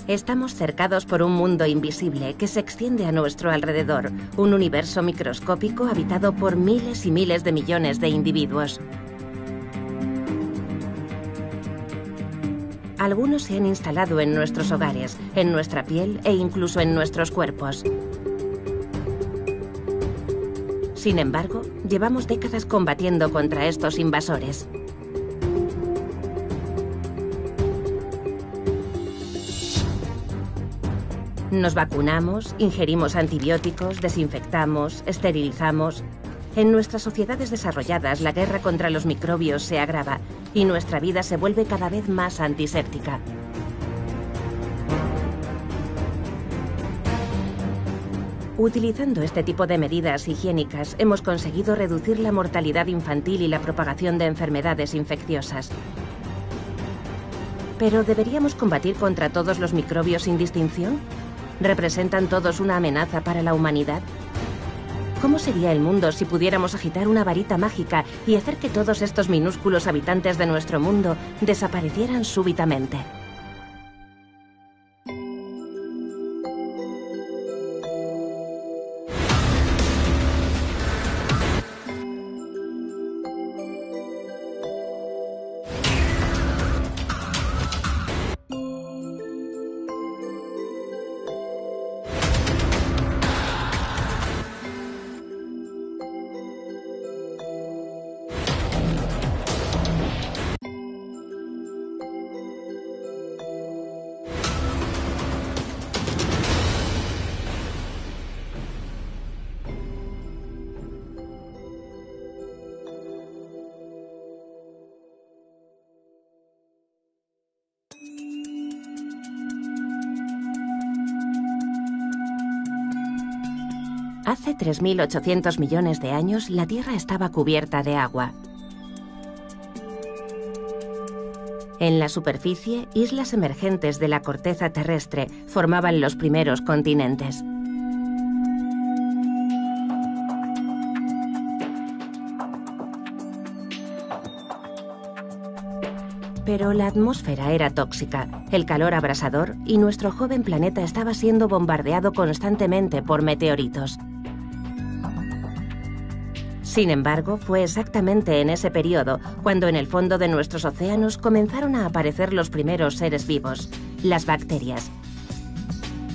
Estamos cercados por un mundo invisible que se extiende a nuestro alrededor, un universo microscópico habitado por miles y miles de millones de individuos. Algunos se han instalado en nuestros hogares, en nuestra piel e incluso en nuestros cuerpos. Sin embargo, llevamos décadas combatiendo contra estos invasores. Nos vacunamos, ingerimos antibióticos, desinfectamos, esterilizamos. En nuestras sociedades desarrolladas, la guerra contra los microbios se agrava y nuestra vida se vuelve cada vez más antiséptica. Utilizando este tipo de medidas higiénicas, hemos conseguido reducir la mortalidad infantil y la propagación de enfermedades infecciosas. ¿Pero deberíamos combatir contra todos los microbios sin distinción? ¿Representan todos una amenaza para la humanidad? ¿Cómo sería el mundo si pudiéramos agitar una varita mágica y hacer que todos estos minúsculos habitantes de nuestro mundo desaparecieran súbitamente? Hace 3.800 millones de años, la Tierra estaba cubierta de agua. En la superficie, islas emergentes de la corteza terrestre formaban los primeros continentes. Pero la atmósfera era tóxica, el calor abrasador y nuestro joven planeta estaba siendo bombardeado constantemente por meteoritos. Sin embargo, fue exactamente en ese periodo cuando en el fondo de nuestros océanos comenzaron a aparecer los primeros seres vivos, las bacterias.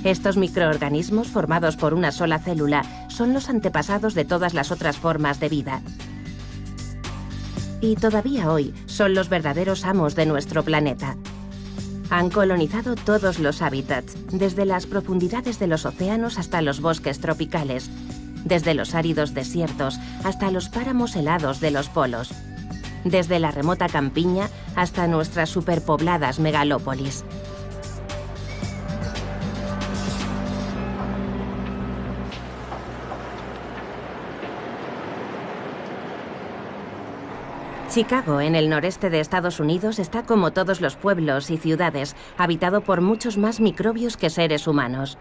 Estos microorganismos formados por una sola célula son los antepasados de todas las otras formas de vida. Y todavía hoy son los verdaderos amos de nuestro planeta. Han colonizado todos los hábitats, desde las profundidades de los océanos hasta los bosques tropicales, desde los áridos desiertos hasta los páramos helados de los polos, desde la remota campiña hasta nuestras superpobladas megalópolis. Chicago, en el noreste de Estados Unidos, está como todos los pueblos y ciudades, habitado por muchos más microbios que seres humanos.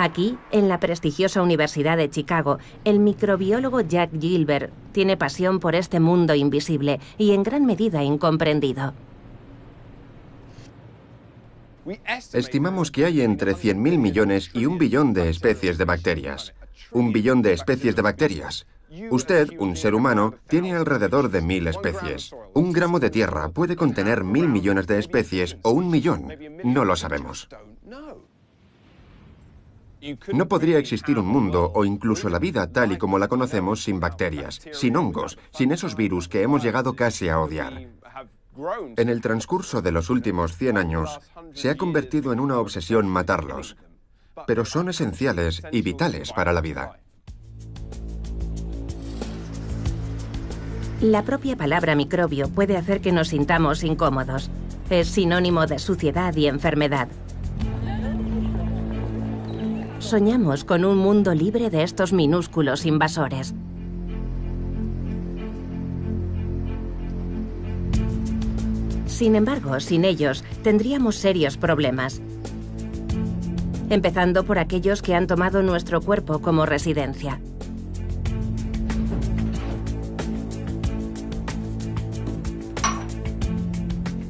Aquí, en la prestigiosa Universidad de Chicago, el microbiólogo Jack Gilbert tiene pasión por este mundo invisible y en gran medida incomprendido. Estimamos que hay entre 100.000 millones y 1 billón de especies de bacterias. 1 billón de especies de bacterias. Usted, un ser humano, tiene alrededor de 1.000 especies. 1 gramo de tierra puede contener 1.000 millones de especies o 1 millón. No lo sabemos. No podría existir un mundo o incluso la vida tal y como la conocemos sin bacterias, sin hongos, sin esos virus que hemos llegado casi a odiar. En el transcurso de los últimos 100 años, se ha convertido en una obsesión matarlos, pero son esenciales y vitales para la vida. La propia palabra microbio puede hacer que nos sintamos incómodos. Es sinónimo de suciedad y enfermedad. Soñamos con un mundo libre de estos minúsculos invasores. Sin embargo, sin ellos, tendríamos serios problemas. Empezando por aquellos que han tomado nuestro cuerpo como residencia.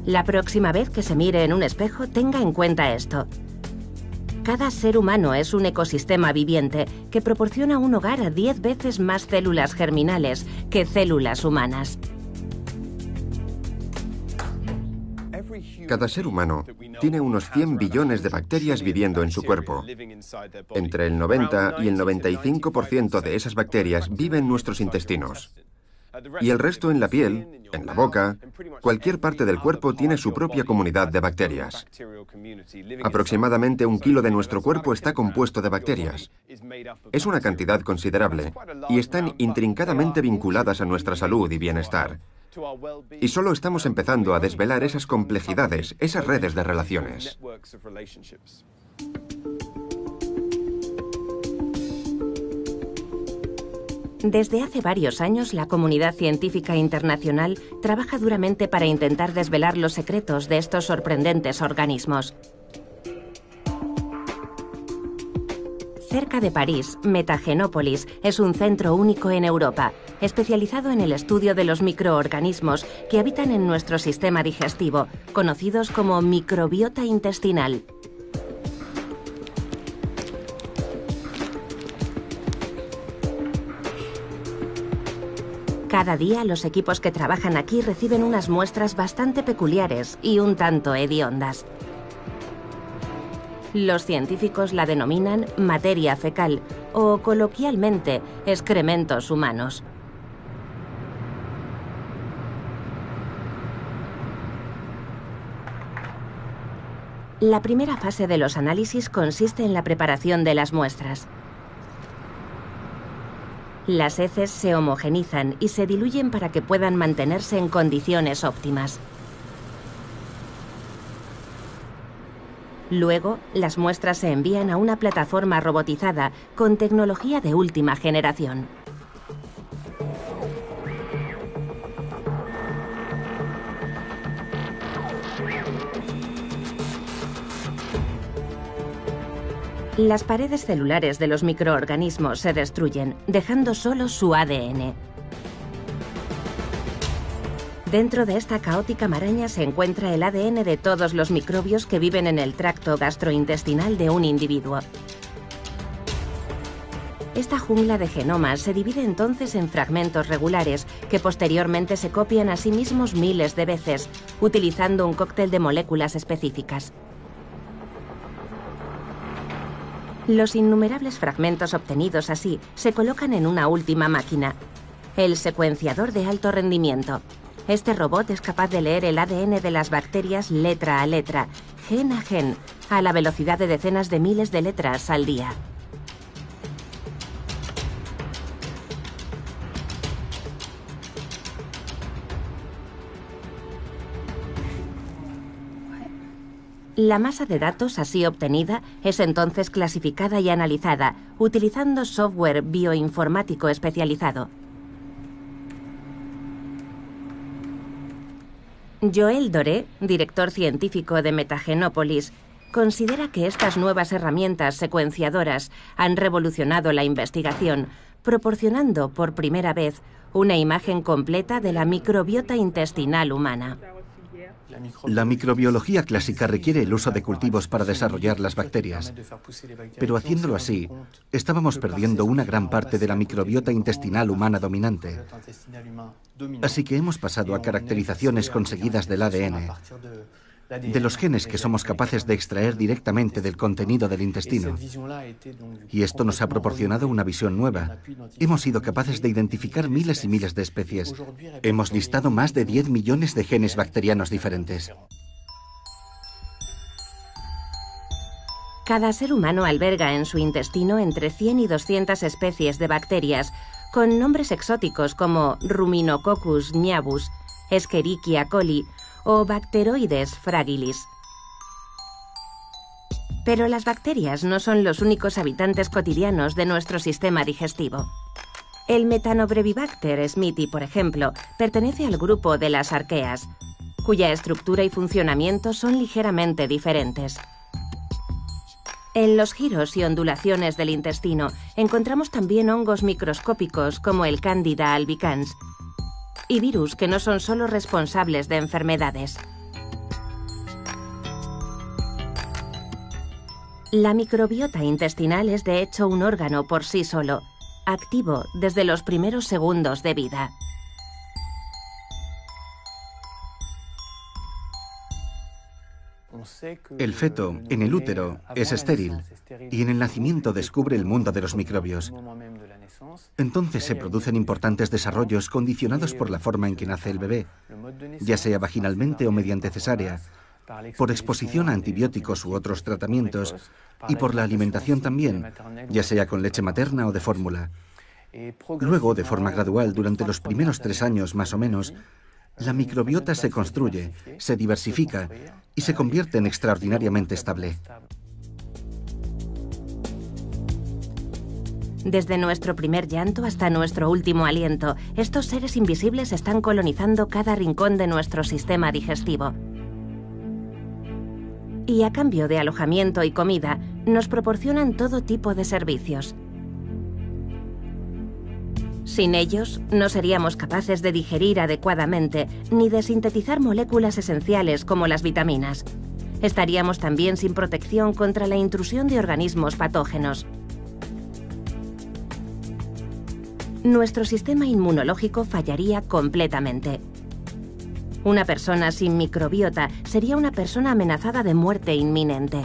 La próxima vez que se mire en un espejo, tenga en cuenta esto. Cada ser humano es un ecosistema viviente que proporciona un hogar a 10 veces más células germinales que células humanas. Cada ser humano tiene unos 100 billones de bacterias viviendo en su cuerpo. Entre el 90 y el 95% de esas bacterias viven en nuestros intestinos. Y el resto en la piel, en la boca, cualquier parte del cuerpo tiene su propia comunidad de bacterias. Aproximadamente 1 kilo de nuestro cuerpo está compuesto de bacterias. Es una cantidad considerable y están intrincadamente vinculadas a nuestra salud y bienestar. Y solo estamos empezando a desvelar esas complejidades, esas redes de relaciones. Desde hace varios años, la comunidad científica internacional trabaja duramente para intentar desvelar los secretos de estos sorprendentes organismos. Cerca de París, Metagenópolis es un centro único en Europa, especializado en el estudio de los microorganismos que habitan en nuestro sistema digestivo, conocidos como microbiota intestinal. Cada día los equipos que trabajan aquí reciben unas muestras bastante peculiares y un tanto hediondas. Los científicos la denominan materia fecal o, coloquialmente, excrementos humanos. La primera fase de los análisis consiste en la preparación de las muestras. Las heces se homogenizan y se diluyen para que puedan mantenerse en condiciones óptimas. Luego, las muestras se envían a una plataforma robotizada con tecnología de última generación. Las paredes celulares de los microorganismos se destruyen, dejando solo su ADN. Dentro de esta caótica maraña se encuentra el ADN de todos los microbios que viven en el tracto gastrointestinal de un individuo. Esta jungla de genomas se divide entonces en fragmentos regulares que posteriormente se copian a sí mismos miles de veces, utilizando un cóctel de moléculas específicas. Los innumerables fragmentos obtenidos así se colocan en una última máquina, el secuenciador de alto rendimiento. Este robot es capaz de leer el ADN de las bacterias letra a letra, gen a gen, a la velocidad de decenas de miles de letras al día. La masa de datos así obtenida es entonces clasificada y analizada, utilizando software bioinformático especializado. Joël Doré, director científico de Metagenópolis, considera que estas nuevas herramientas secuenciadoras han revolucionado la investigación, proporcionando por primera vez una imagen completa de la microbiota intestinal humana. La microbiología clásica requiere el uso de cultivos para desarrollar las bacterias, pero haciéndolo así, estábamos perdiendo una gran parte de la microbiota intestinal humana dominante. Así que hemos pasado a caracterizaciones conseguidas del ADN, de los genes que somos capaces de extraer directamente del contenido del intestino. Y esto nos ha proporcionado una visión nueva. Hemos sido capaces de identificar miles y miles de especies. Hemos listado más de 10 millones de genes bacterianos diferentes. Cada ser humano alberga en su intestino entre 100 y 200 especies de bacterias, con nombres exóticos como Ruminococcus niavus, Escherichia coli o Bacteroides fragilis. Pero las bacterias no son los únicos habitantes cotidianos de nuestro sistema digestivo. El Methanobrevibacter smithii, por ejemplo, pertenece al grupo de las arqueas, cuya estructura y funcionamiento son ligeramente diferentes. En los giros y ondulaciones del intestino encontramos también hongos microscópicos como el Candida albicans y virus que no son solo responsables de enfermedades. La microbiota intestinal es de hecho un órgano por sí solo, activo desde los primeros segundos de vida. El feto, en el útero, es estéril y en el nacimiento descubre el mundo de los microbios. Entonces se producen importantes desarrollos condicionados por la forma en que nace el bebé, ya sea vaginalmente o mediante cesárea, por exposición a antibióticos u otros tratamientos y por la alimentación también, ya sea con leche materna o de fórmula. Luego, de forma gradual, durante los primeros 3 años más o menos, la microbiota se construye, se diversifica y se convierte en extraordinariamente estable. Desde nuestro primer llanto hasta nuestro último aliento, estos seres invisibles están colonizando cada rincón de nuestro sistema digestivo. Y a cambio de alojamiento y comida, nos proporcionan todo tipo de servicios. Sin ellos, no seríamos capaces de digerir adecuadamente ni de sintetizar moléculas esenciales como las vitaminas. Estaríamos también sin protección contra la intrusión de organismos patógenos. Nuestro sistema inmunológico fallaría completamente. Una persona sin microbiota sería una persona amenazada de muerte inminente.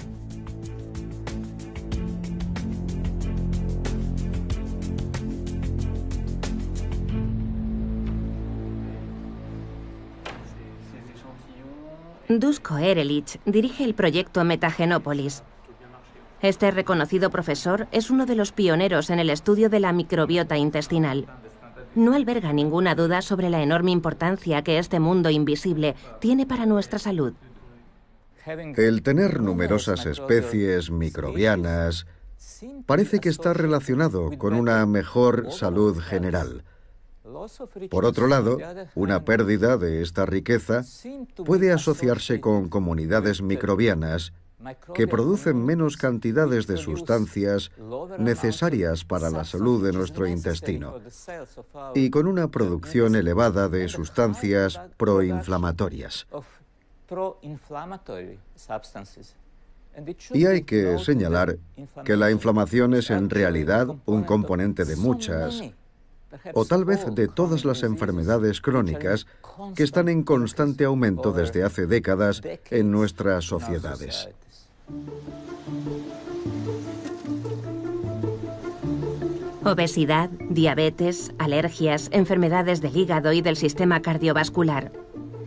Duško Erelić dirige el proyecto Metagenópolis. Este reconocido profesor es uno de los pioneros en el estudio de la microbiota intestinal. No alberga ninguna duda sobre la enorme importancia que este mundo invisible tiene para nuestra salud. El tener numerosas especies microbianas parece que está relacionado con una mejor salud general. Por otro lado, una pérdida de esta riqueza puede asociarse con comunidades microbianas que producen menos cantidades de sustancias necesarias para la salud de nuestro intestino y con una producción elevada de sustancias proinflamatorias. Y hay que señalar que la inflamación es en realidad un componente de muchas, o tal vez de todas las enfermedades crónicas que están en constante aumento desde hace décadas en nuestras sociedades. Obesidad, diabetes, alergias, enfermedades del hígado y del sistema cardiovascular.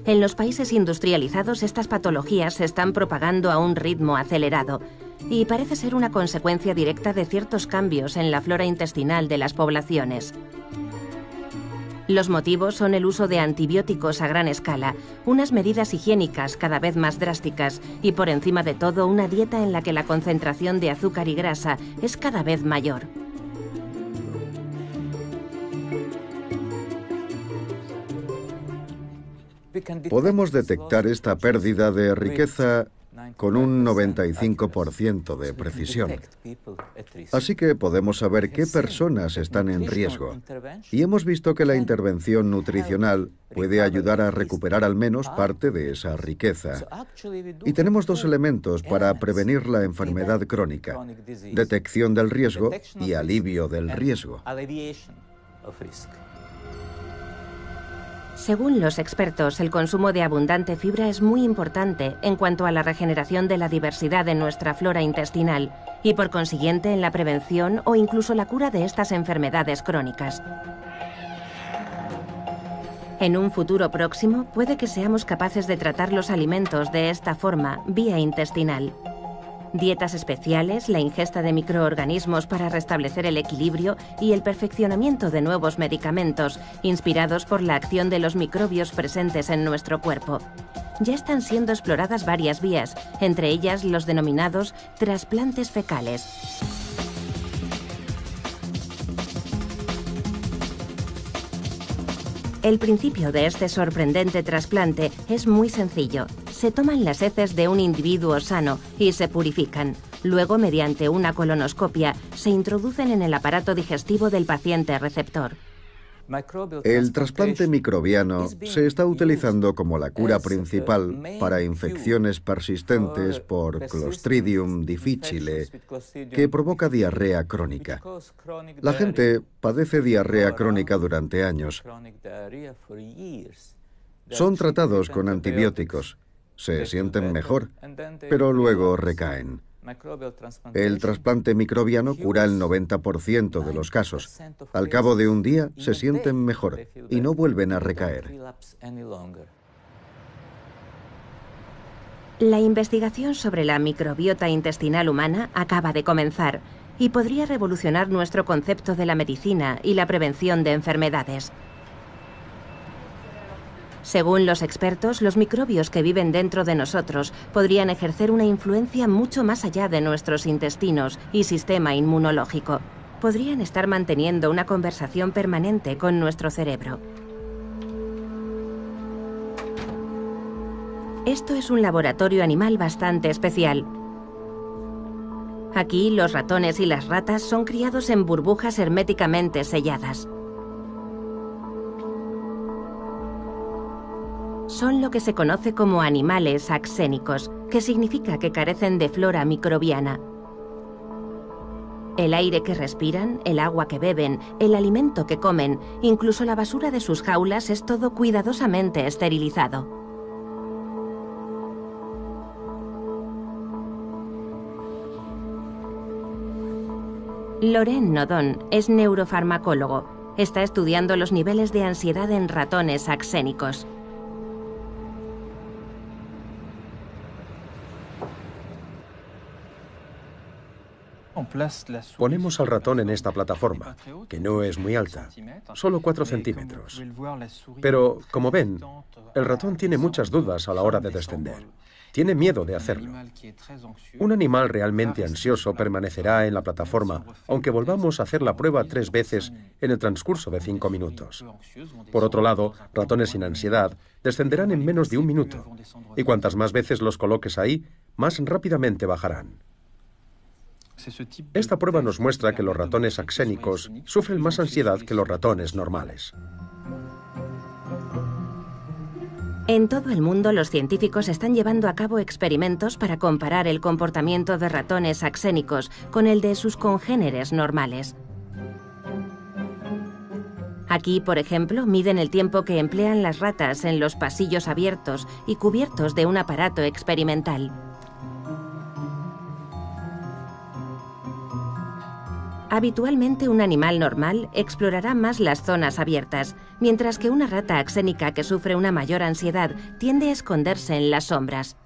En los países industrializados estas patologías se están propagando a un ritmo acelerado y parece ser una consecuencia directa de ciertos cambios en la flora intestinal de las poblaciones. Los motivos son el uso de antibióticos a gran escala, unas medidas higiénicas cada vez más drásticas y, por encima de todo, una dieta en la que la concentración de azúcar y grasa es cada vez mayor. Podemos detectar esta pérdida de riqueza con un 95% de precisión. Así que podemos saber qué personas están en riesgo. Y hemos visto que la intervención nutricional puede ayudar a recuperar al menos parte de esa riqueza. Y tenemos 2 elementos para prevenir la enfermedad crónica: detección del riesgo y alivio del riesgo. Según los expertos, el consumo de abundante fibra es muy importante en cuanto a la regeneración de la diversidad de nuestra flora intestinal y, por consiguiente, en la prevención o incluso la cura de estas enfermedades crónicas. En un futuro próximo, puede que seamos capaces de tratar los alimentos de esta forma, vía intestinal. Dietas especiales, la ingesta de microorganismos para restablecer el equilibrio y el perfeccionamiento de nuevos medicamentos, inspirados por la acción de los microbios presentes en nuestro cuerpo. Ya están siendo exploradas varias vías, entre ellas los denominados trasplantes fecales. El principio de este sorprendente trasplante es muy sencillo. Se toman las heces de un individuo sano y se purifican. Luego, mediante una colonoscopia, se introducen en el aparato digestivo del paciente receptor. El trasplante microbiano se está utilizando como la cura principal para infecciones persistentes por Clostridium difficile, que provoca diarrea crónica. La gente padece diarrea crónica durante años. Son tratados con antibióticos, se sienten mejor, pero luego recaen. El trasplante microbiano cura el 90% de los casos. Al cabo de un día se sienten mejor y no vuelven a recaer. La investigación sobre la microbiota intestinal humana acaba de comenzar y podría revolucionar nuestro concepto de la medicina y la prevención de enfermedades. Según los expertos, los microbios que viven dentro de nosotros podrían ejercer una influencia mucho más allá de nuestros intestinos y sistema inmunológico. Podrían estar manteniendo una conversación permanente con nuestro cerebro. Esto es un laboratorio animal bastante especial. Aquí, los ratones y las ratas son criados en burbujas herméticamente selladas. Son lo que se conoce como animales axénicos, que significa que carecen de flora microbiana. El aire que respiran, el agua que beben, el alimento que comen, incluso la basura de sus jaulas es todo cuidadosamente esterilizado. Laurent Nodon es neurofarmacólogo. Está estudiando los niveles de ansiedad en ratones axénicos. Ponemos al ratón en esta plataforma, que no es muy alta, solo 4 centímetros. Pero, como ven, el ratón tiene muchas dudas a la hora de descender. Tiene miedo de hacerlo. Un animal realmente ansioso permanecerá en la plataforma, aunque volvamos a hacer la prueba 3 veces en el transcurso de 5 minutos. Por otro lado, ratones sin ansiedad descenderán en menos de 1 minuto, y cuantas más veces los coloques ahí, más rápidamente bajarán. Esta prueba nos muestra que los ratones axénicos sufren más ansiedad que los ratones normales. En todo el mundo, los científicos están llevando a cabo experimentos para comparar el comportamiento de ratones axénicos con el de sus congéneres normales. Aquí, por ejemplo, miden el tiempo que emplean las ratas en los pasillos abiertos y cubiertos de un aparato experimental. Habitualmente un animal normal explorará más las zonas abiertas, mientras que una rata axénica que sufre una mayor ansiedad tiende a esconderse en las sombras.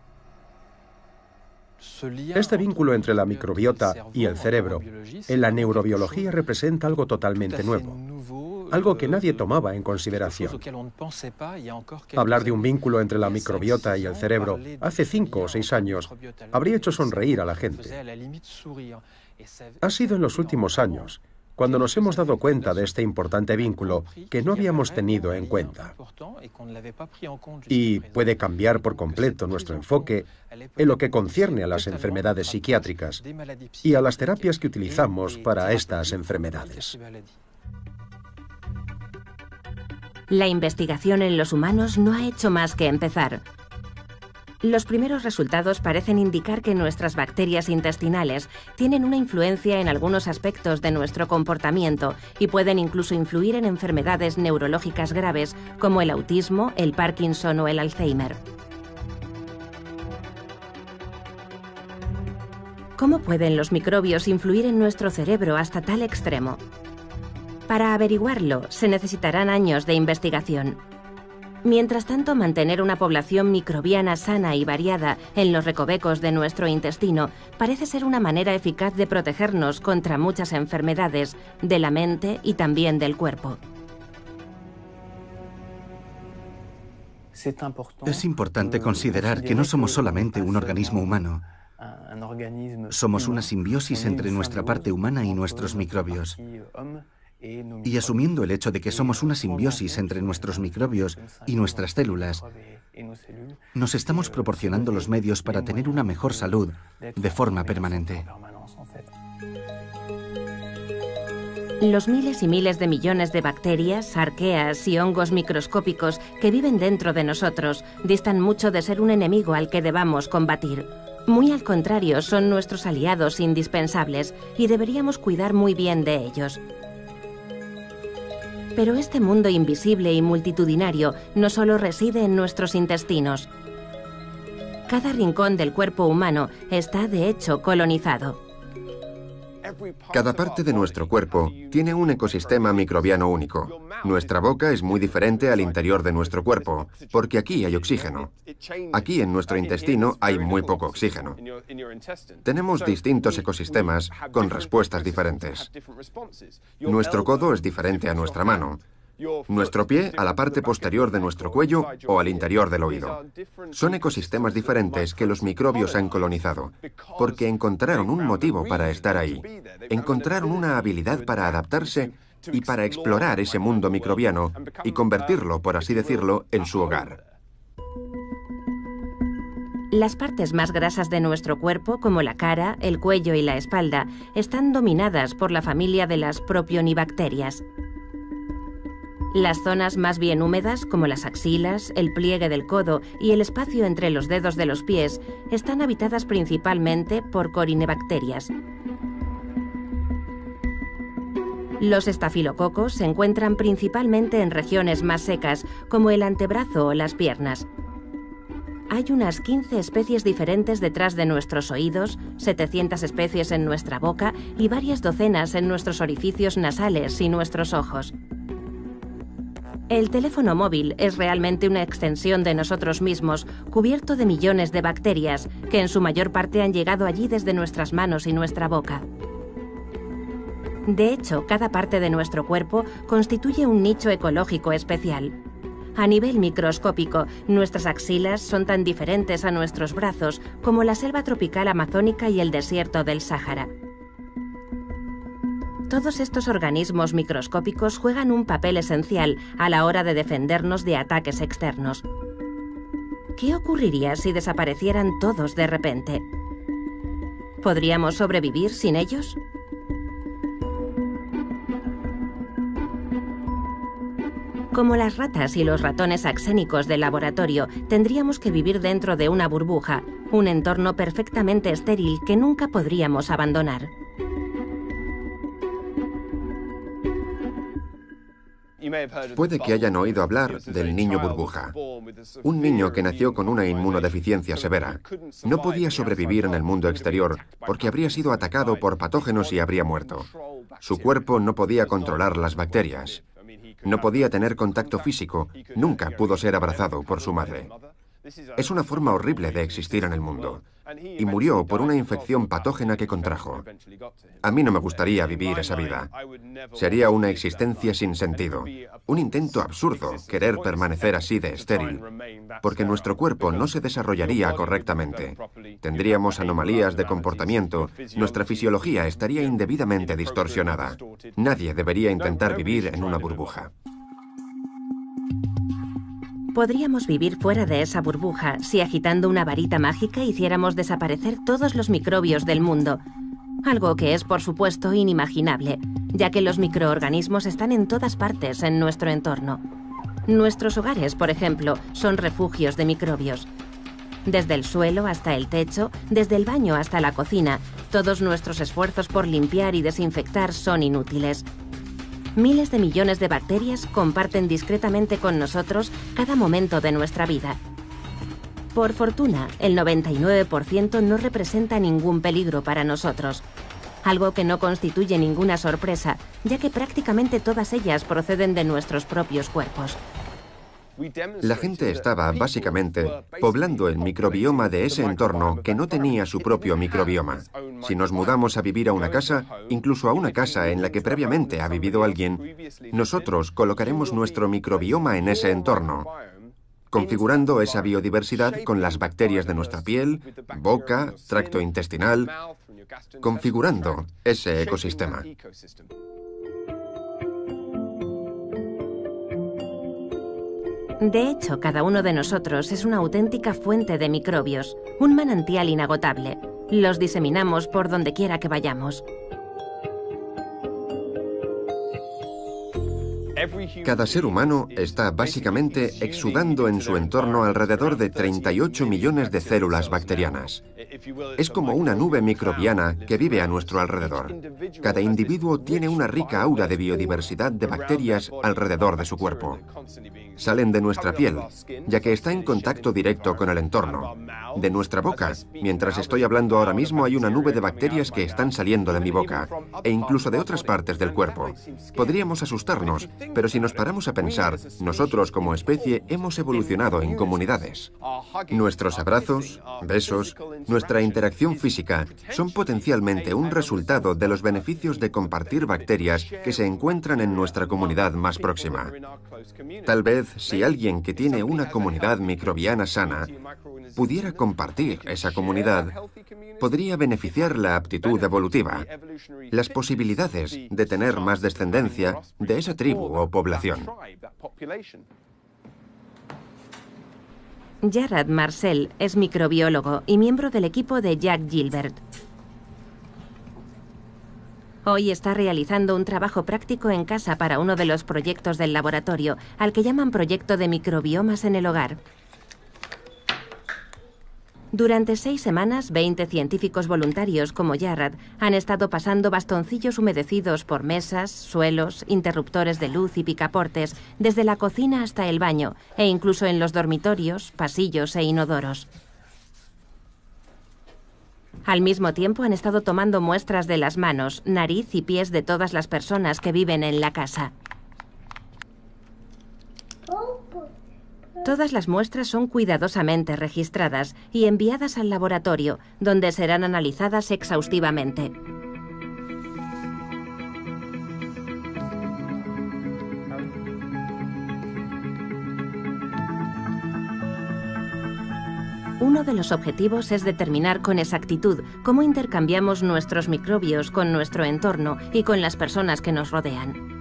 Este vínculo entre la microbiota y el cerebro en la neurobiología representa algo totalmente nuevo, algo que nadie tomaba en consideración. Hablar de un vínculo entre la microbiota y el cerebro hace 5 o 6 años habría hecho sonreír a la gente. Ha sido en los últimos años cuando nos hemos dado cuenta de este importante vínculo que no habíamos tenido en cuenta. Y puede cambiar por completo nuestro enfoque en lo que concierne a las enfermedades psiquiátricas y a las terapias que utilizamos para estas enfermedades. La investigación en los humanos no ha hecho más que empezar. Los primeros resultados parecen indicar que nuestras bacterias intestinales tienen una influencia en algunos aspectos de nuestro comportamiento y pueden incluso influir en enfermedades neurológicas graves como el autismo, el Parkinson o el Alzheimer. ¿Cómo pueden los microbios influir en nuestro cerebro hasta tal extremo? Para averiguarlo, se necesitarán años de investigación. Mientras tanto, mantener una población microbiana sana y variada en los recovecos de nuestro intestino parece ser una manera eficaz de protegernos contra muchas enfermedades de la mente y también del cuerpo. Es importante considerar que no somos solamente un organismo humano. Somos una simbiosis entre nuestra parte humana y nuestros microbios. Y asumiendo el hecho de que somos una simbiosis entre nuestros microbios y nuestras células, nos estamos proporcionando los medios para tener una mejor salud de forma permanente. Los miles y miles de millones de bacterias, arqueas y hongos microscópicos que viven dentro de nosotros distan mucho de ser un enemigo al que debamos combatir. Muy al contrario, son nuestros aliados indispensables y deberíamos cuidar muy bien de ellos. Pero este mundo invisible y multitudinario no solo reside en nuestros intestinos. Cada rincón del cuerpo humano está, de hecho, colonizado. Cada parte de nuestro cuerpo tiene un ecosistema microbiano único. Nuestra boca es muy diferente al interior de nuestro cuerpo, porque aquí hay oxígeno. Aquí en nuestro intestino hay muy poco oxígeno. Tenemos distintos ecosistemas con respuestas diferentes. Nuestro codo es diferente a nuestra mano. Nuestro pie a la parte posterior de nuestro cuello o al interior del oído. Son ecosistemas diferentes que los microbios han colonizado, porque encontraron un motivo para estar ahí. Encontraron una habilidad para adaptarse y para explorar ese mundo microbiano y convertirlo, por así decirlo, en su hogar. Las partes más grasas de nuestro cuerpo, como la cara, el cuello y la espalda, están dominadas por la familia de las propionibacterias. Las zonas más bien húmedas, como las axilas, el pliegue del codo y el espacio entre los dedos de los pies, están habitadas principalmente por corinebacterias. Los estafilococos se encuentran principalmente en regiones más secas, como el antebrazo o las piernas. Hay unas 15 especies diferentes detrás de nuestros oídos, 700 especies en nuestra boca y varias docenas en nuestros orificios nasales y nuestros ojos. El teléfono móvil es realmente una extensión de nosotros mismos, cubierto de millones de bacterias, que en su mayor parte han llegado allí desde nuestras manos y nuestra boca. De hecho, cada parte de nuestro cuerpo constituye un nicho ecológico especial. A nivel microscópico, nuestras axilas son tan diferentes a nuestros brazos como la selva tropical amazónica y el desierto del Sáhara. Todos estos organismos microscópicos juegan un papel esencial a la hora de defendernos de ataques externos. ¿Qué ocurriría si desaparecieran todos de repente? ¿Podríamos sobrevivir sin ellos? Como las ratas y los ratones axénicos del laboratorio, tendríamos que vivir dentro de una burbuja, un entorno perfectamente estéril que nunca podríamos abandonar. Puede que hayan oído hablar del niño burbuja. Un niño que nació con una inmunodeficiencia severa. No podía sobrevivir en el mundo exterior porque habría sido atacado por patógenos y habría muerto. Su cuerpo no podía controlar las bacterias. No podía tener contacto físico. Nunca pudo ser abrazado por su madre. Es una forma horrible de existir en el mundo. Y murió por una infección patógena que contrajo. A mí no me gustaría vivir esa vida. Sería una existencia sin sentido. Un intento absurdo querer permanecer así de estéril. Porque nuestro cuerpo no se desarrollaría correctamente. Tendríamos anomalías de comportamiento. Nuestra fisiología estaría indebidamente distorsionada. Nadie debería intentar vivir en una burbuja. Podríamos vivir fuera de esa burbuja si agitando una varita mágica hiciéramos desaparecer todos los microbios del mundo. Algo que es, por supuesto, inimaginable, ya que los microorganismos están en todas partes en nuestro entorno. Nuestros hogares, por ejemplo, son refugios de microbios. Desde el suelo hasta el techo, desde el baño hasta la cocina, todos nuestros esfuerzos por limpiar y desinfectar son inútiles. Miles de millones de bacterias comparten discretamente con nosotros cada momento de nuestra vida. Por fortuna, el 99% no representa ningún peligro para nosotros, algo que no constituye ninguna sorpresa, ya que prácticamente todas ellas proceden de nuestros propios cuerpos. La gente estaba, básicamente, poblando el microbioma de ese entorno que no tenía su propio microbioma. Si nos mudamos a vivir a una casa, incluso a una casa en la que previamente ha vivido alguien, nosotros colocaremos nuestro microbioma en ese entorno, configurando esa biodiversidad con las bacterias de nuestra piel, boca, tracto intestinal, configurando ese ecosistema. De hecho, cada uno de nosotros es una auténtica fuente de microbios, un manantial inagotable. Los diseminamos por donde quiera que vayamos. Cada ser humano está básicamente exudando en su entorno alrededor de 38 millones de células bacterianas. Es como una nube microbiana que vive a nuestro alrededor. Cada individuo tiene una rica aura de biodiversidad de bacterias alrededor de su cuerpo. Salen de nuestra piel, ya que está en contacto directo con el entorno. De nuestra boca, mientras estoy hablando ahora mismo, hay una nube de bacterias que están saliendo de mi boca, e incluso de otras partes del cuerpo. Podríamos asustarnos, pero si nos paramos a pensar, nosotros como especie hemos evolucionado en comunidades. Nuestros abrazos, besos, nuestra interacción física son potencialmente un resultado de los beneficios de compartir bacterias que se encuentran en nuestra comunidad más próxima. Tal vez, si alguien que tiene una comunidad microbiana sana pudiera compartir esa comunidad, podría beneficiar la aptitud evolutiva, las posibilidades de tener más descendencia de esa tribu o población. Jarrad Marcel es microbiólogo y miembro del equipo de Jack Gilbert. Hoy está realizando un trabajo práctico en casa para uno de los proyectos del laboratorio, al que llaman Proyecto de Microbiomas en el Hogar. Durante 6 semanas, 20 científicos voluntarios como Jarrad han estado pasando bastoncillos humedecidos por mesas, suelos, interruptores de luz y picaportes, desde la cocina hasta el baño, e incluso en los dormitorios, pasillos e inodoros. Al mismo tiempo han estado tomando muestras de las manos, nariz y pies de todas las personas que viven en la casa. Todas las muestras son cuidadosamente registradas y enviadas al laboratorio, donde serán analizadas exhaustivamente. Uno de los objetivos es determinar con exactitud cómo intercambiamos nuestros microbios con nuestro entorno y con las personas que nos rodean.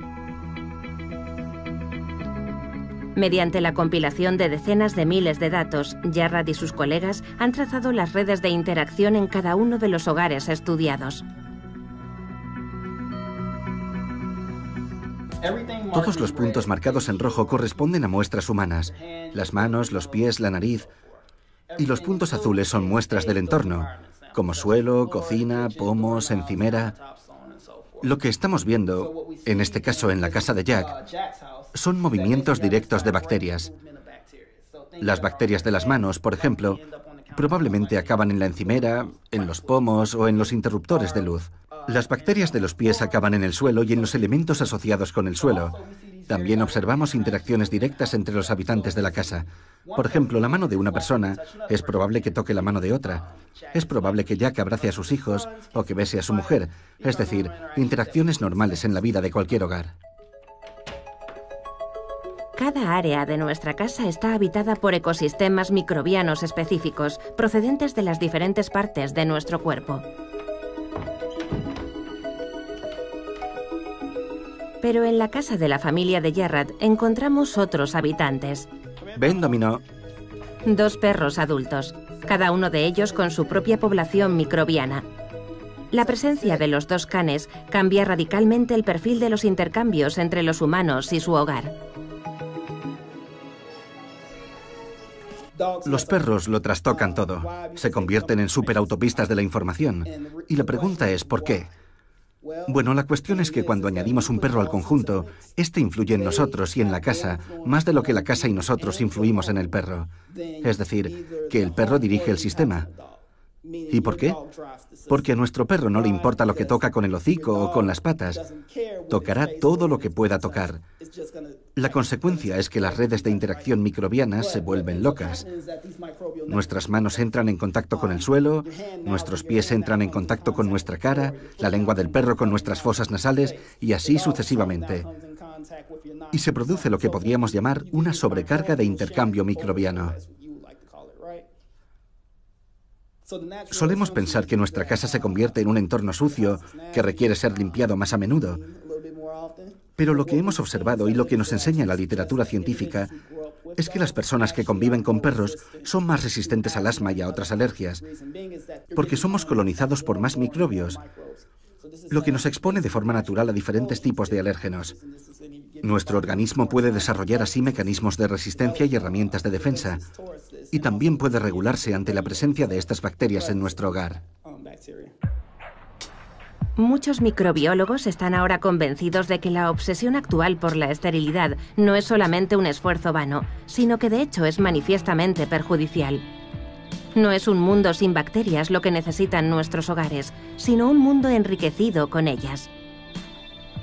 Mediante la compilación de decenas de miles de datos, Jarrad y sus colegas han trazado las redes de interacción en cada uno de los hogares estudiados. Todos los puntos marcados en rojo corresponden a muestras humanas: las manos, los pies, la nariz. Y los puntos azules son muestras del entorno, como suelo, cocina, pomos, encimera. Lo que estamos viendo, en este caso en la casa de Jack, son movimientos directos de bacterias. Las bacterias de las manos, por ejemplo, probablemente acaban en la encimera, en los pomos o en los interruptores de luz. Las bacterias de los pies acaban en el suelo y en los elementos asociados con el suelo. También observamos interacciones directas entre los habitantes de la casa. Por ejemplo, la mano de una persona es probable que toque la mano de otra. Es probable que Jack abrace a sus hijos o que bese a su mujer. Es decir, interacciones normales en la vida de cualquier hogar. Cada área de nuestra casa está habitada por ecosistemas microbianos específicos, procedentes de las diferentes partes de nuestro cuerpo. Pero en la casa de la familia de Jarrad encontramos otros habitantes. Ven, Dominó. 2 perros adultos, cada uno de ellos con su propia población microbiana. La presencia de los 2 canes cambia radicalmente el perfil de los intercambios entre los humanos y su hogar. Los perros lo trastocan todo. Se convierten en superautopistas de la información. Y la pregunta es, ¿por qué? Bueno, la cuestión es que cuando añadimos un perro al conjunto, este influye en nosotros y en la casa más de lo que la casa y nosotros influimos en el perro. Es decir, que el perro dirige el sistema. ¿Y por qué? Porque a nuestro perro no le importa lo que toca con el hocico o con las patas. Tocará todo lo que pueda tocar. La consecuencia es que las redes de interacción microbianas se vuelven locas. Nuestras manos entran en contacto con el suelo, nuestros pies entran en contacto con nuestra cara, la lengua del perro con nuestras fosas nasales y así sucesivamente. Y se produce lo que podríamos llamar una sobrecarga de intercambio microbiano. Solemos pensar que nuestra casa se convierte en un entorno sucio que requiere ser limpiado más a menudo. Pero lo que hemos observado y lo que nos enseña la literatura científica es que las personas que conviven con perros son más resistentes al asma y a otras alergias, porque somos colonizados por más microbios, lo que nos expone de forma natural a diferentes tipos de alérgenos. Nuestro organismo puede desarrollar así mecanismos de resistencia y herramientas de defensa, y también puede regularse ante la presencia de estas bacterias en nuestro hogar. Muchos microbiólogos están ahora convencidos de que la obsesión actual por la esterilidad no es solamente un esfuerzo vano, sino que de hecho es manifiestamente perjudicial. No es un mundo sin bacterias lo que necesitan nuestros hogares, sino un mundo enriquecido con ellas.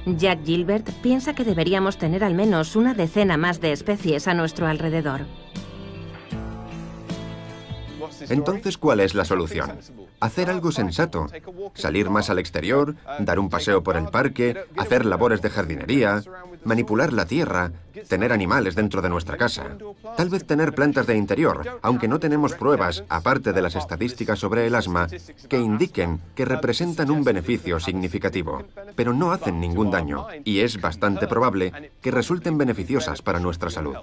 Jack Gilbert piensa que deberíamos tener al menos una decena más de especies a nuestro alrededor. Entonces, ¿cuál es la solución? Hacer algo sensato. Salir más al exterior, dar un paseo por el parque, hacer labores de jardinería, manipular la tierra, tener animales dentro de nuestra casa. Tal vez tener plantas de interior, aunque no tenemos pruebas, aparte de las estadísticas sobre el asma, que indiquen que representan un beneficio significativo. Pero no hacen ningún daño, y es bastante probable que resulten beneficiosas para nuestra salud.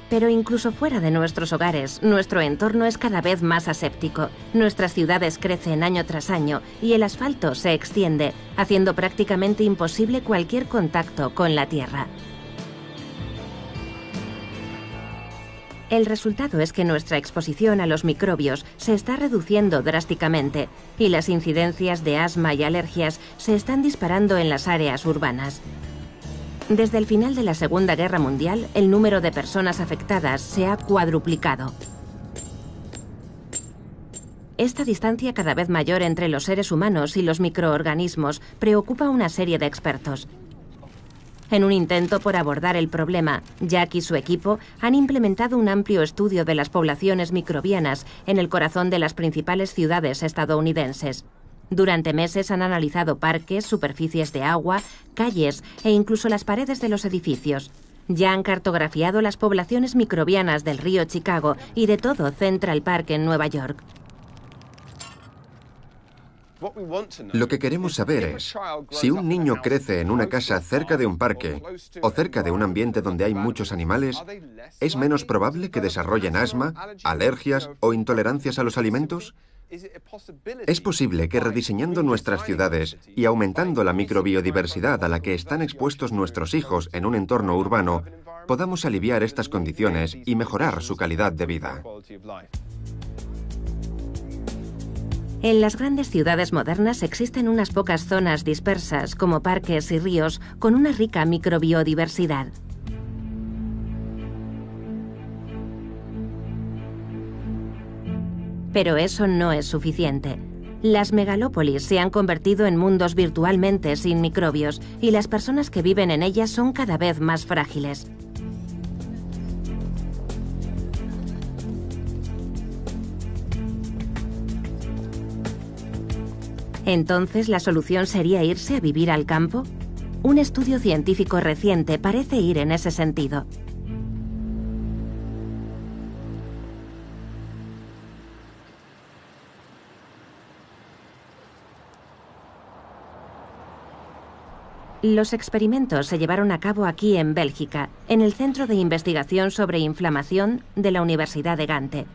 Pero incluso fuera de nuestros hogares, nuestro entorno es cada vez más aséptico. Nuestras ciudades crecen año tras año y el asfalto se extiende, haciendo prácticamente imposible cualquier contacto con la tierra. El resultado es que nuestra exposición a los microbios se está reduciendo drásticamente y las incidencias de asma y alergias se están disparando en las áreas urbanas. Desde el final de la Segunda Guerra Mundial, el número de personas afectadas se ha cuadruplicado. Esta distancia cada vez mayor entre los seres humanos y los microorganismos preocupa a una serie de expertos. En un intento por abordar el problema, Jack y su equipo han implementado un amplio estudio de las poblaciones microbianas en el corazón de las principales ciudades estadounidenses. Durante meses han analizado parques, superficies de agua, calles e incluso las paredes de los edificios. Ya han cartografiado las poblaciones microbianas del río Chicago y de todo Central Park en Nueva York. Lo que queremos saber es, si un niño crece en una casa cerca de un parque o cerca de un ambiente donde hay muchos animales, ¿es menos probable que desarrollen asma, alergias o intolerancias a los alimentos? ¿Es posible que rediseñando nuestras ciudades y aumentando la microbiodiversidad a la que están expuestos nuestros hijos en un entorno urbano, podamos aliviar estas condiciones y mejorar su calidad de vida? En las grandes ciudades modernas existen unas pocas zonas dispersas, como parques y ríos, con una rica microbiodiversidad. Pero eso no es suficiente. Las megalópolis se han convertido en mundos virtualmente sin microbios y las personas que viven en ellas son cada vez más frágiles. ¿Entonces la solución sería irse a vivir al campo? Un estudio científico reciente parece ir en ese sentido. Los experimentos se llevaron a cabo aquí en Bélgica, en el Centro de Investigación sobre Inflamación de la Universidad de Gante.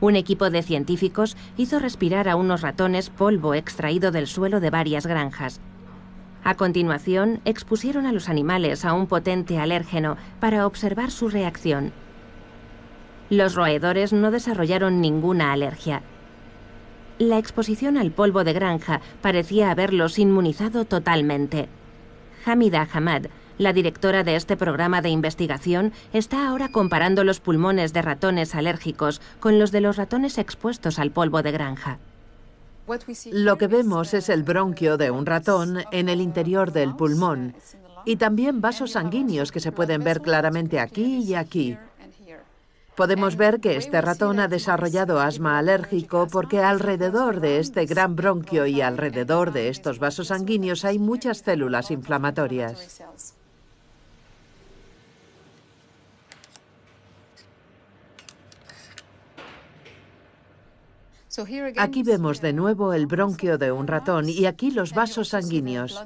Un equipo de científicos hizo respirar a unos ratones polvo extraído del suelo de varias granjas. A continuación, expusieron a los animales a un potente alérgeno para observar su reacción. Los roedores no desarrollaron ninguna alergia. La exposición al polvo de granja parecía haberlos inmunizado totalmente. Hamida Hamad, la directora de este programa de investigación, está ahora comparando los pulmones de ratones alérgicos con los de los ratones expuestos al polvo de granja. Lo que vemos es el bronquio de un ratón en el interior del pulmón y también vasos sanguíneos que se pueden ver claramente aquí y aquí. Podemos ver que este ratón ha desarrollado asma alérgico porque alrededor de este gran bronquio y alrededor de estos vasos sanguíneos hay muchas células inflamatorias. Aquí vemos de nuevo el bronquio de un ratón y aquí los vasos sanguíneos.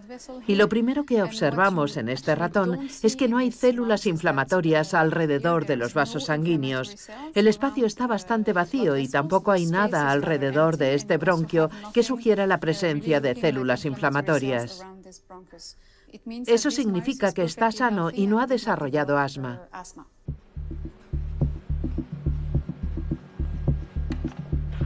Y lo primero que observamos en este ratón es que no hay células inflamatorias alrededor de los vasos sanguíneos. El espacio está bastante vacío y tampoco hay nada alrededor de este bronquio que sugiera la presencia de células inflamatorias. Eso significa que está sano y no ha desarrollado asma.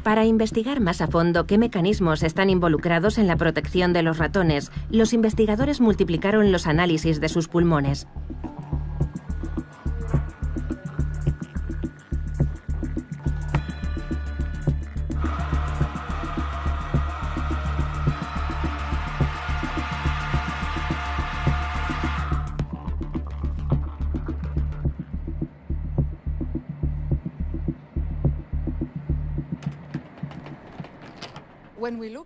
Para investigar más a fondo qué mecanismos están involucrados en la protección de los ratones, los investigadores multiplicaron los análisis de sus pulmones.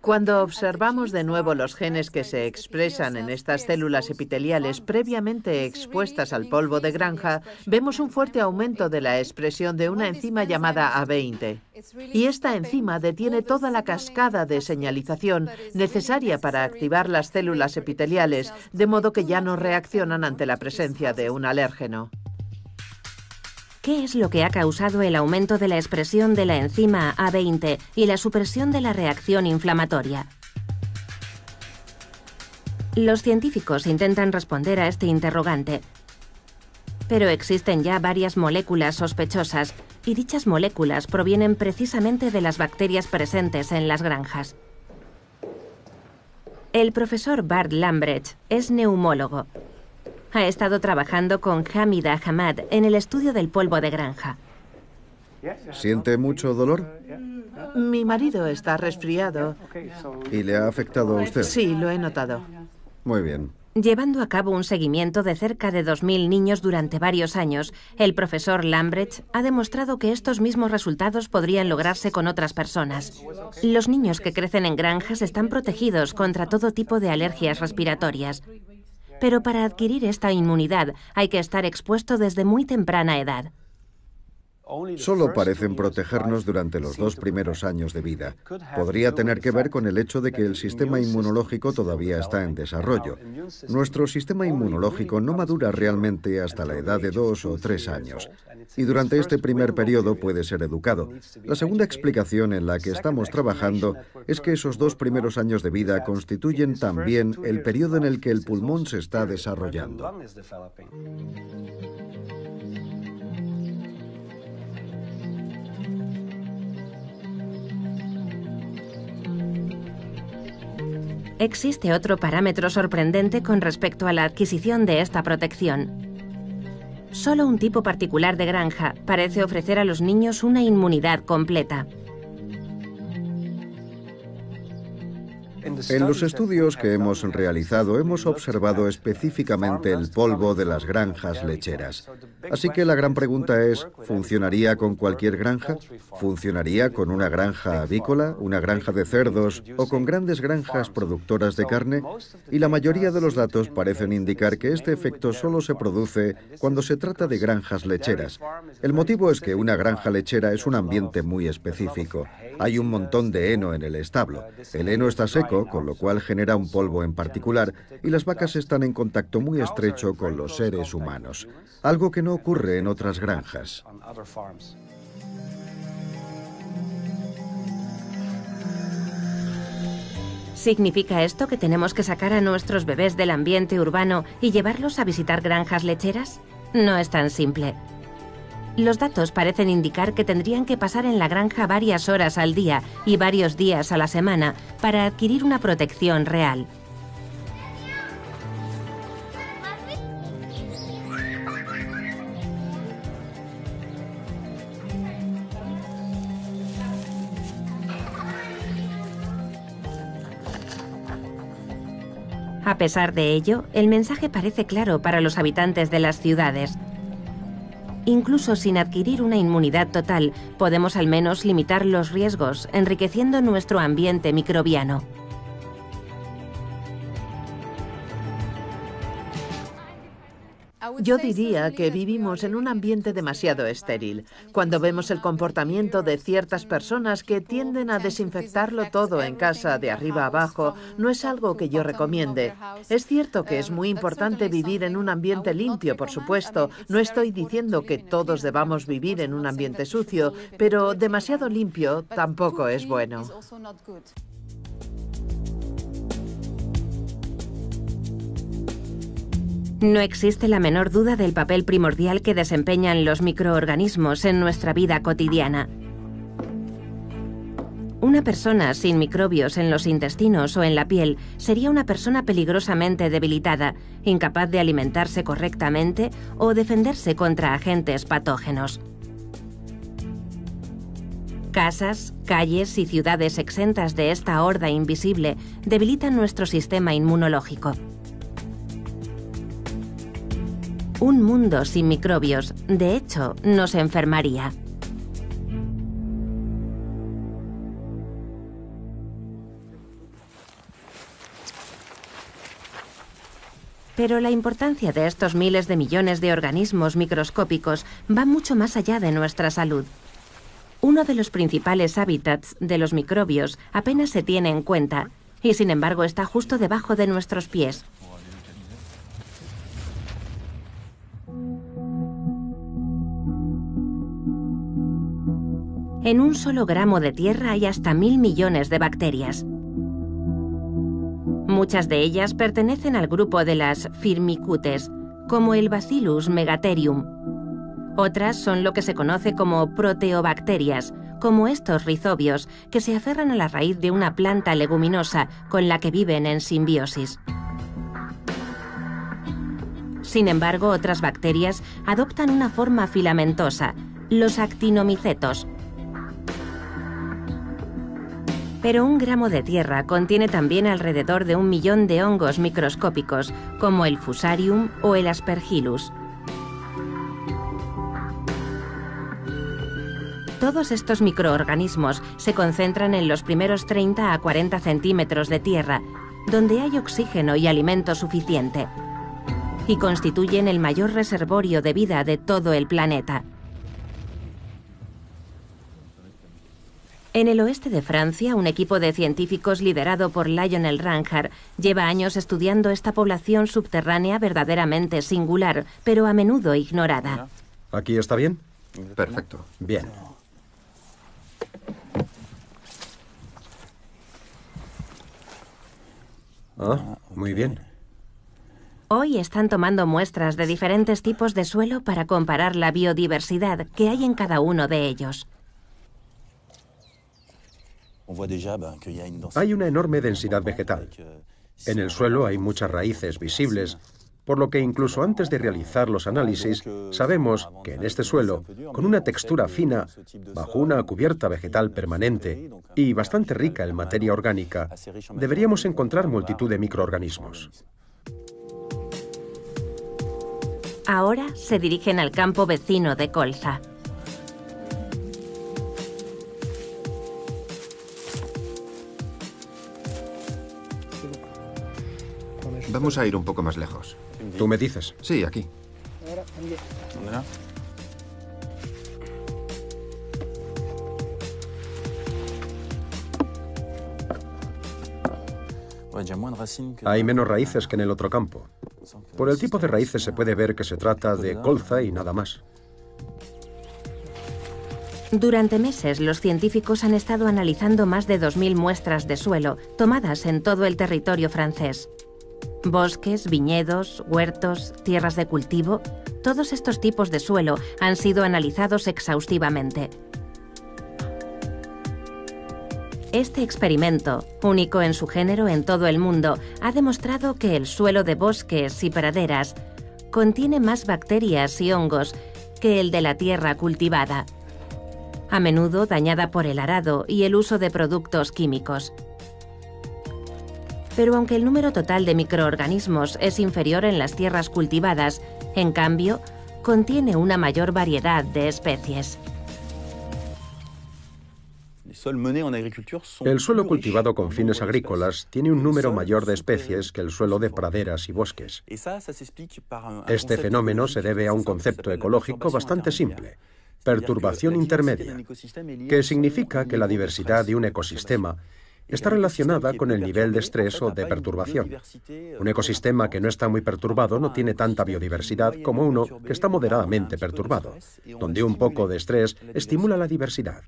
Cuando observamos de nuevo los genes que se expresan en estas células epiteliales previamente expuestas al polvo de granja, vemos un fuerte aumento de la expresión de una enzima llamada A20. Y esta enzima detiene toda la cascada de señalización necesaria para activar las células epiteliales, de modo que ya no reaccionan ante la presencia de un alérgeno. ¿Qué es lo que ha causado el aumento de la expresión de la enzima A20 y la supresión de la reacción inflamatoria? Los científicos intentan responder a este interrogante, pero existen ya varias moléculas sospechosas y dichas moléculas provienen precisamente de las bacterias presentes en las granjas. El profesor Bart Lambrecht es neumólogo. Ha estado trabajando con Hamida Hamad en el estudio del polvo de granja. ¿Siente mucho dolor? Mi marido está resfriado. ¿Y le ha afectado a usted? Sí, lo he notado. Muy bien. Llevando a cabo un seguimiento de cerca de 2.000 niños durante varios años, el profesor Lambrecht ha demostrado que estos mismos resultados podrían lograrse con otras personas. Los niños que crecen en granjas están protegidos contra todo tipo de alergias respiratorias. Pero para adquirir esta inmunidad hay que estar expuesto desde muy temprana edad. Solo parecen protegernos durante los 2 primeros años de vida. Podría tener que ver con el hecho de que el sistema inmunológico todavía está en desarrollo. Nuestro sistema inmunológico no madura realmente hasta la edad de 2 o 3 años. Y durante este primer periodo puede ser educado. La segunda explicación en la que estamos trabajando es que esos 2 primeros años de vida constituyen también el periodo en el que el pulmón se está desarrollando. Existe otro parámetro sorprendente con respecto a la adquisición de esta protección. Solo un tipo particular de granja parece ofrecer a los niños una inmunidad completa. En los estudios que hemos realizado hemos observado específicamente el polvo de las granjas lecheras. Así que la gran pregunta es, ¿funcionaría con cualquier granja? ¿Funcionaría con una granja avícola, una granja de cerdos o con grandes granjas productoras de carne? Y la mayoría de los datos parecen indicar que este efecto solo se produce cuando se trata de granjas lecheras. El motivo es que una granja lechera es un ambiente muy específico. Hay un montón de heno en el establo. El heno está seco, con lo cual genera un polvo en particular, y las vacas están en contacto muy estrecho con los seres humanos, algo que no ocurre en otras granjas. ¿Significa esto que tenemos que sacar a nuestros bebés del ambiente urbano y llevarlos a visitar granjas lecheras? No es tan simple. Los datos parecen indicar que tendrían que pasar en la granja varias horas al día y varios días a la semana para adquirir una protección real. A pesar de ello, el mensaje parece claro para los habitantes de las ciudades. Incluso sin adquirir una inmunidad total, podemos al menos limitar los riesgos, enriqueciendo nuestro ambiente microbiano. Yo diría que vivimos en un ambiente demasiado estéril. Cuando vemos el comportamiento de ciertas personas que tienden a desinfectarlo todo en casa de arriba a abajo, no es algo que yo recomiende. Es cierto que es muy importante vivir en un ambiente limpio, por supuesto. No estoy diciendo que todos debamos vivir en un ambiente sucio, pero demasiado limpio tampoco es bueno. No existe la menor duda del papel primordial que desempeñan los microorganismos en nuestra vida cotidiana. Una persona sin microbios en los intestinos o en la piel sería una persona peligrosamente debilitada, incapaz de alimentarse correctamente o defenderse contra agentes patógenos. Casas, calles y ciudades exentas de esta horda invisible debilitan nuestro sistema inmunológico. Un mundo sin microbios, de hecho, nos enfermaría. Pero la importancia de estos miles de millones de organismos microscópicos va mucho más allá de nuestra salud. Uno de los principales hábitats de los microbios apenas se tiene en cuenta y, sin embargo, está justo debajo de nuestros pies. En un solo gramo de tierra hay hasta 1000 millones de bacterias. Muchas de ellas pertenecen al grupo de las Firmicutes, como el Bacillus megatherium. Otras son lo que se conoce como proteobacterias, como estos rizobios, que se aferran a la raíz de una planta leguminosa con la que viven en simbiosis. Sin embargo, otras bacterias adoptan una forma filamentosa, los actinomicetos. Pero un gramo de tierra contiene también alrededor de 1 millón de hongos microscópicos, como el Fusarium o el Aspergillus. Todos estos microorganismos se concentran en los primeros 30 a 40 centímetros de tierra, donde hay oxígeno y alimento suficiente, y constituyen el mayor reservorio de vida de todo el planeta. En el oeste de Francia, un equipo de científicos liderado por Lionel Ranger lleva años estudiando esta población subterránea verdaderamente singular, pero a menudo ignorada. ¿Aquí está bien? Perfecto. Bien. Ah, muy bien. Hoy están tomando muestras de diferentes tipos de suelo para comparar la biodiversidad que hay en cada uno de ellos. Hay una enorme densidad vegetal. En el suelo hay muchas raíces visibles, por lo que incluso antes de realizar los análisis, sabemos que en este suelo, con una textura fina, bajo una cubierta vegetal permanente y bastante rica en materia orgánica, deberíamos encontrar multitud de microorganismos. Ahora se dirigen al campo vecino de colza. Vamos a ir un poco más lejos. ¿Tú me dices? Sí, aquí. Hay menos raíces que en el otro campo. Por el tipo de raíces se puede ver que se trata de colza y nada más. Durante meses, los científicos han estado analizando más de 2000 muestras de suelo tomadas en todo el territorio francés. Bosques, viñedos, huertos, tierras de cultivo, todos estos tipos de suelo han sido analizados exhaustivamente. Este experimento, único en su género en todo el mundo, ha demostrado que el suelo de bosques y praderas contiene más bacterias y hongos que el de la tierra cultivada, a menudo dañada por el arado y el uso de productos químicos. Pero aunque el número total de microorganismos es inferior en las tierras cultivadas, en cambio, contiene una mayor variedad de especies. El suelo cultivado con fines agrícolas tiene un número mayor de especies que el suelo de praderas y bosques. Este fenómeno se debe a un concepto ecológico bastante simple: perturbación intermedia, que significa que la diversidad de un ecosistema está relacionada con el nivel de estrés o de perturbación. Un ecosistema que no está muy perturbado no tiene tanta biodiversidad como uno que está moderadamente perturbado, donde un poco de estrés estimula la diversidad.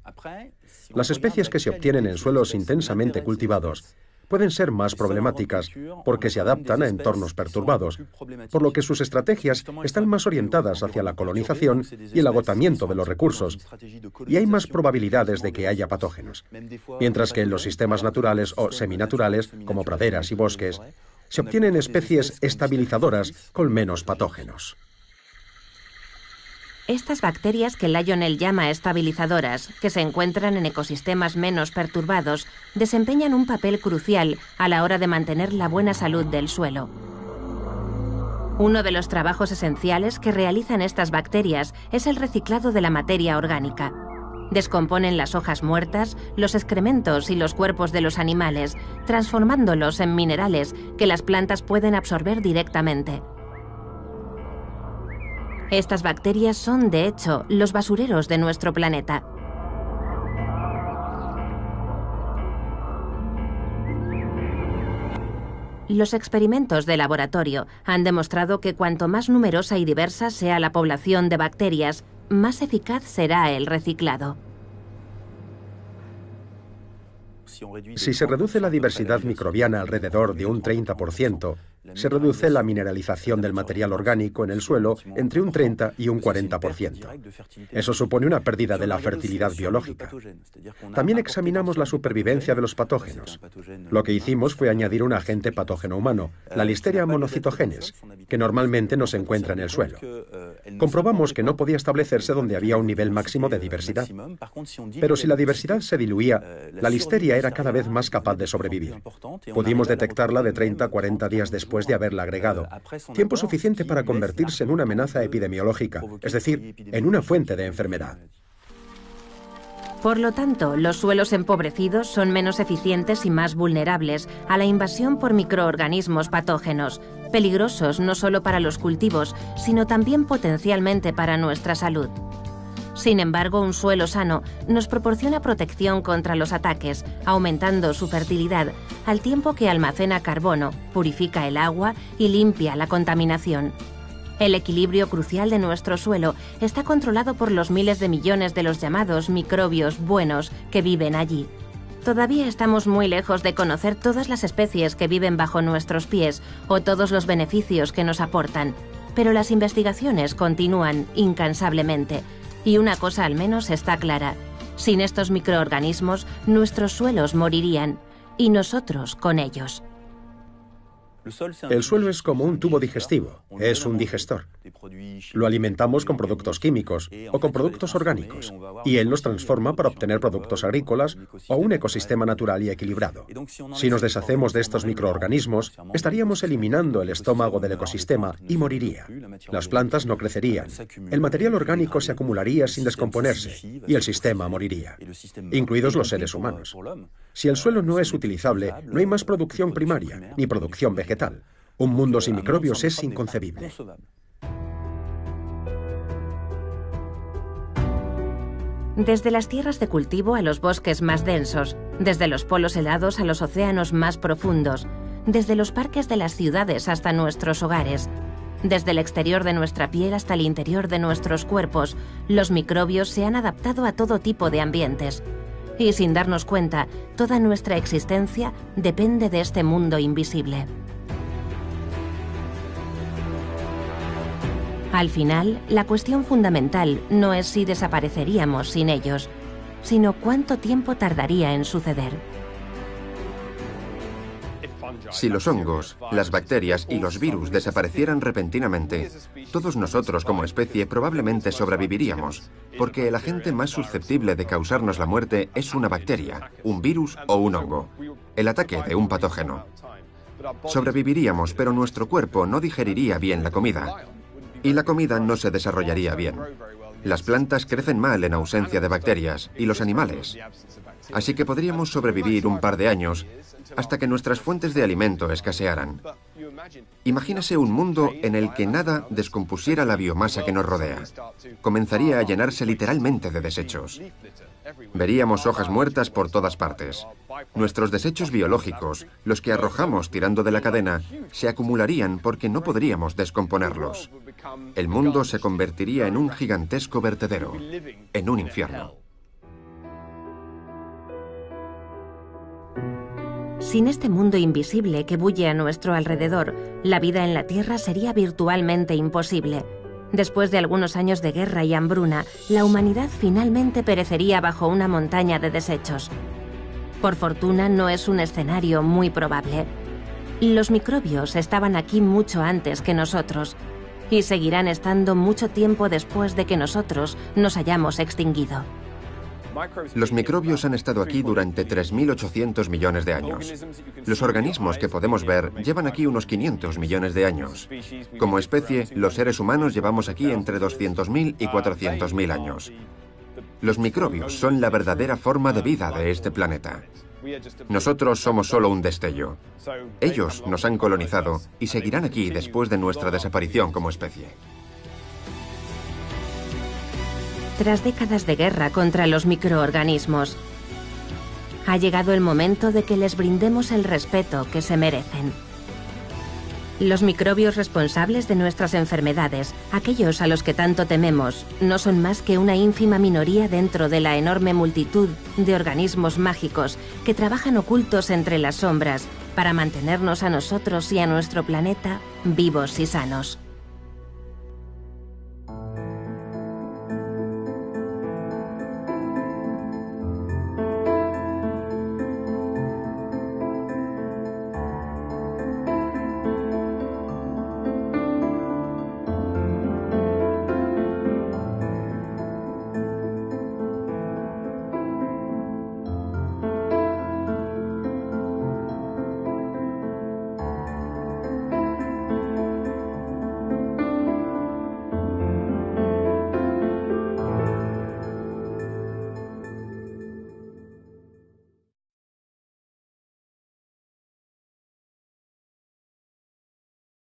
Las especies que se obtienen en suelos intensamente cultivados pueden ser más problemáticas porque se adaptan a entornos perturbados, por lo que sus estrategias están más orientadas hacia la colonización y el agotamiento de los recursos, y hay más probabilidades de que haya patógenos, mientras que en los sistemas naturales o seminaturales, como praderas y bosques, se obtienen especies estabilizadoras con menos patógenos. Estas bacterias que Lionel llama estabilizadoras, que se encuentran en ecosistemas menos perturbados, desempeñan un papel crucial a la hora de mantener la buena salud del suelo. Uno de los trabajos esenciales que realizan estas bacterias es el reciclado de la materia orgánica. Descomponen las hojas muertas, los excrementos y los cuerpos de los animales, transformándolos en minerales que las plantas pueden absorber directamente. Estas bacterias son, de hecho, los basureros de nuestro planeta. Los experimentos de laboratorio han demostrado que cuanto más numerosa y diversa sea la población de bacterias, más eficaz será el reciclado. Si se reduce la diversidad microbiana alrededor de un 30%, se reduce la mineralización del material orgánico en el suelo entre un 30 y un 40%. Eso supone una pérdida de la fertilidad biológica. También examinamos la supervivencia de los patógenos. Lo que hicimos fue añadir un agente patógeno humano, la Listeria monocitogenes, que normalmente no se encuentra en el suelo. Comprobamos que no podía establecerse donde había un nivel máximo de diversidad. Pero si la diversidad se diluía, la Listeria era cada vez más capaz de sobrevivir. Pudimos detectarla de 30 a 40 días después de haberla agregado, tiempo suficiente para convertirse en una amenaza epidemiológica, es decir, en una fuente de enfermedad. Por lo tanto, los suelos empobrecidos son menos eficientes y más vulnerables a la invasión por microorganismos patógenos, peligrosos no solo para los cultivos, sino también potencialmente para nuestra salud. Sin embargo, un suelo sano nos proporciona protección contra los ataques, aumentando su fertilidad, al tiempo que almacena carbono, purifica el agua y limpia la contaminación. El equilibrio crucial de nuestro suelo está controlado por los miles de millones de los llamados microbios buenos que viven allí. Todavía estamos muy lejos de conocer todas las especies que viven bajo nuestros pies o todos los beneficios que nos aportan, pero las investigaciones continúan incansablemente. Y una cosa al menos está clara: sin estos microorganismos, nuestros suelos morirían, y nosotros con ellos. El suelo es como un tubo digestivo, es un digestor. Lo alimentamos con productos químicos o con productos orgánicos, y él los transforma para obtener productos agrícolas o un ecosistema natural y equilibrado. Si nos deshacemos de estos microorganismos, estaríamos eliminando el estómago del ecosistema y moriría. Las plantas no crecerían, el material orgánico se acumularía sin descomponerse y el sistema moriría, incluidos los seres humanos. Si el suelo no es utilizable, no hay más producción primaria ni producción vegetal. Un mundo sin microbios es inconcebible. Desde las tierras de cultivo a los bosques más densos, desde los polos helados a los océanos más profundos, desde los parques de las ciudades hasta nuestros hogares, desde el exterior de nuestra piel hasta el interior de nuestros cuerpos, los microbios se han adaptado a todo tipo de ambientes. Y sin darnos cuenta, toda nuestra existencia depende de este mundo invisible. Al final, la cuestión fundamental no es si desapareceríamos sin ellos, sino cuánto tiempo tardaría en suceder. Si los hongos, las bacterias y los virus desaparecieran repentinamente, todos nosotros como especie probablemente sobreviviríamos, porque el agente más susceptible de causarnos la muerte es una bacteria, un virus o un hongo, el ataque de un patógeno. Sobreviviríamos, pero nuestro cuerpo no digeriría bien la comida, y la comida no se desarrollaría bien. Las plantas crecen mal en ausencia de bacterias, y los animales. así que podríamos sobrevivir un par de años hasta que nuestras fuentes de alimento escasearan. Imagínese un mundo en el que nada descompusiera la biomasa que nos rodea. Comenzaría a llenarse literalmente de desechos. Veríamos hojas muertas por todas partes. Nuestros desechos biológicos, los que arrojamos tirando de la cadena, se acumularían porque no podríamos descomponerlos. El mundo se convertiría en un gigantesco vertedero, en un infierno. Sin este mundo invisible que bulle a nuestro alrededor, la vida en la Tierra sería virtualmente imposible. Después de algunos años de guerra y hambruna, la humanidad finalmente perecería bajo una montaña de desechos. Por fortuna, no es un escenario muy probable. Los microbios estaban aquí mucho antes que nosotros y seguirán estando mucho tiempo después de que nosotros nos hayamos extinguido. Los microbios han estado aquí durante 3.800 millones de años. Los organismos que podemos ver llevan aquí unos 500 millones de años. Como especie, los seres humanos llevamos aquí entre 200.000 y 400.000 años. Los microbios son la verdadera forma de vida de este planeta. Nosotros somos solo un destello. Ellos nos han colonizado y seguirán aquí después de nuestra desaparición como especie. Tras décadas de guerra contra los microorganismos, ha llegado el momento de que les brindemos el respeto que se merecen. Los microbios responsables de nuestras enfermedades, aquellos a los que tanto tememos, no son más que una ínfima minoría dentro de la enorme multitud de organismos mágicos que trabajan ocultos entre las sombras para mantenernos a nosotros y a nuestro planeta vivos y sanos.